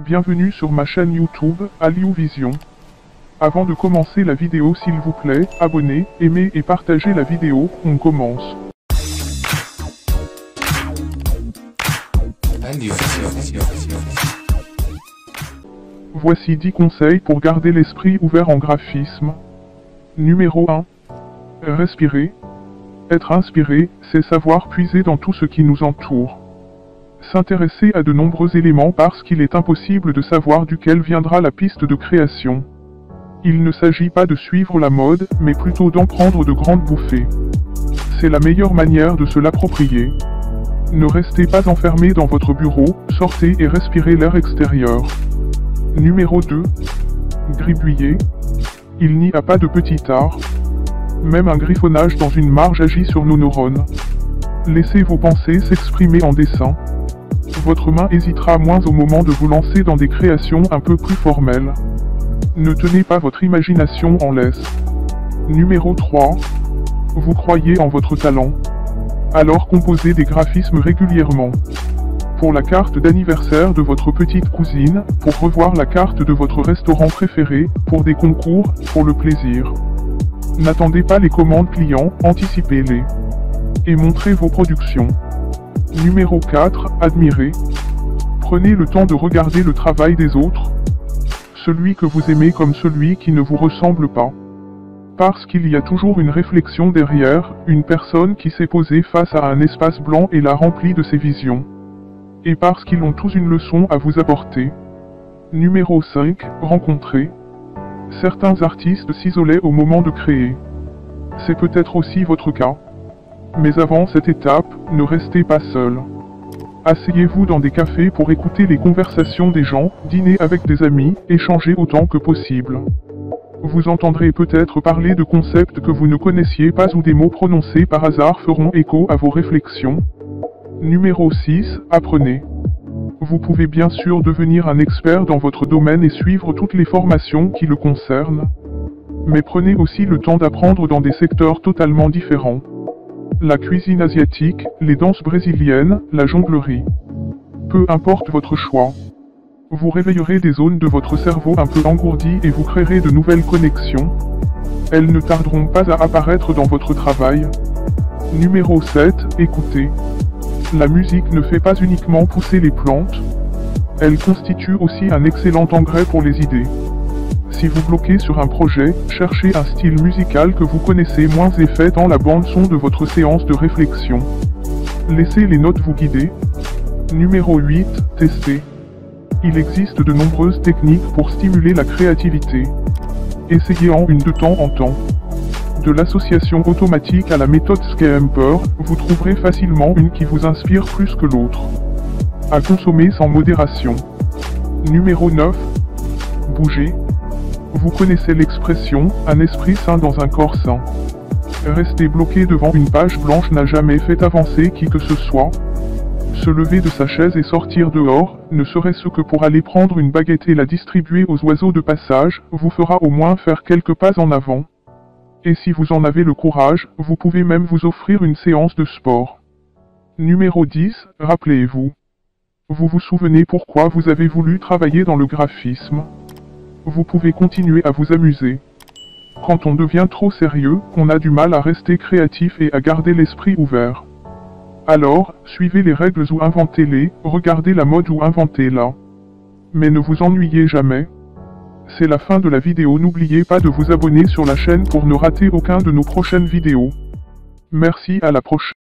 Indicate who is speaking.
Speaker 1: Bienvenue sur ma chaîne YouTube, Aliouvision. Avant de commencer la vidéo, s'il vous plaît, abonnez, aimez et partagez la vidéo, on commence. Voici 10 conseils pour garder l'esprit ouvert en graphisme. Numéro 1. Respirer. Être inspiré, c'est savoir puiser dans tout ce qui nous entoure. S'intéresser à de nombreux éléments parce qu'il est impossible de savoir duquel viendra la piste de création. Il ne s'agit pas de suivre la mode, mais plutôt d'en prendre de grandes bouffées. C'est la meilleure manière de se l'approprier. Ne restez pas enfermé dans votre bureau, sortez et respirez l'air extérieur. Numéro 2. Gribouiller. Il n'y a pas de petit art. Même un griffonnage dans une marge agit sur nos neurones. Laissez vos pensées s'exprimer en dessin. Votre main hésitera moins au moment de vous lancer dans des créations un peu plus formelles. Ne tenez pas votre imagination en laisse. Numéro 3. Vous croyez en votre talent. Alors composez des graphismes régulièrement. Pour la carte d'anniversaire de votre petite cousine, pour revoir la carte de votre restaurant préféré, pour des concours, pour le plaisir. N'attendez pas les commandes clients, anticipez-les. Et montrez vos productions. Numéro 4. Admirez. Prenez le temps de regarder le travail des autres. Celui que vous aimez comme celui qui ne vous ressemble pas. Parce qu'il y a toujours une réflexion derrière, une personne qui s'est posée face à un espace blanc et l'a rempli de ses visions. Et parce qu'ils ont tous une leçon à vous apporter. Numéro 5. Rencontrer. Certains artistes s'isolaient au moment de créer. C'est peut-être aussi votre cas. Mais avant cette étape, ne restez pas seul. Asseyez-vous dans des cafés pour écouter les conversations des gens, dîner avec des amis, échanger autant que possible. Vous entendrez peut-être parler de concepts que vous ne connaissiez pas ou des mots prononcés par hasard feront écho à vos réflexions. Numéro 6. Apprenez. Vous pouvez bien sûr devenir un expert dans votre domaine et suivre toutes les formations qui le concernent. Mais prenez aussi le temps d'apprendre dans des secteurs totalement différents. La cuisine asiatique, les danses brésiliennes, la jonglerie. Peu importe votre choix. Vous réveillerez des zones de votre cerveau un peu engourdies et vous créerez de nouvelles connexions. Elles ne tarderont pas à apparaître dans votre travail. Numéro 7. Écoutez. La musique ne fait pas uniquement pousser les plantes. Elle constitue aussi un excellent engrais pour les idées. Si vous bloquez sur un projet, cherchez un style musical que vous connaissez moins et faites la bande-son de votre séance de réflexion. Laissez les notes vous guider. Numéro 8. Testez. Il existe de nombreuses techniques pour stimuler la créativité. Essayez-en une de temps en temps. De l'association automatique à la méthode Scamper, vous trouverez facilement une qui vous inspire plus que l'autre. À consommer sans modération. Numéro 9. Bougez. Vous connaissez l'expression « un esprit sain dans un corps sain ». Rester bloqué devant une page blanche n'a jamais fait avancer qui que ce soit. Se lever de sa chaise et sortir dehors, ne serait-ce que pour aller prendre une baguette et la distribuer aux oiseaux de passage, vous fera au moins faire quelques pas en avant. Et si vous en avez le courage, vous pouvez même vous offrir une séance de sport. Numéro 10. Rappelez-vous. Vous vous souvenez pourquoi vous avez voulu travailler dans le graphisme. Vous pouvez continuer à vous amuser. Quand on devient trop sérieux, on a du mal à rester créatif et à garder l'esprit ouvert. Alors, suivez les règles ou inventez-les, regardez la mode ou inventez-la. Mais ne vous ennuyez jamais. C'est la fin de la vidéo, n'oubliez pas de vous abonner sur la chaîne pour ne rater aucun de nos prochaines vidéos. Merci, à la prochaine.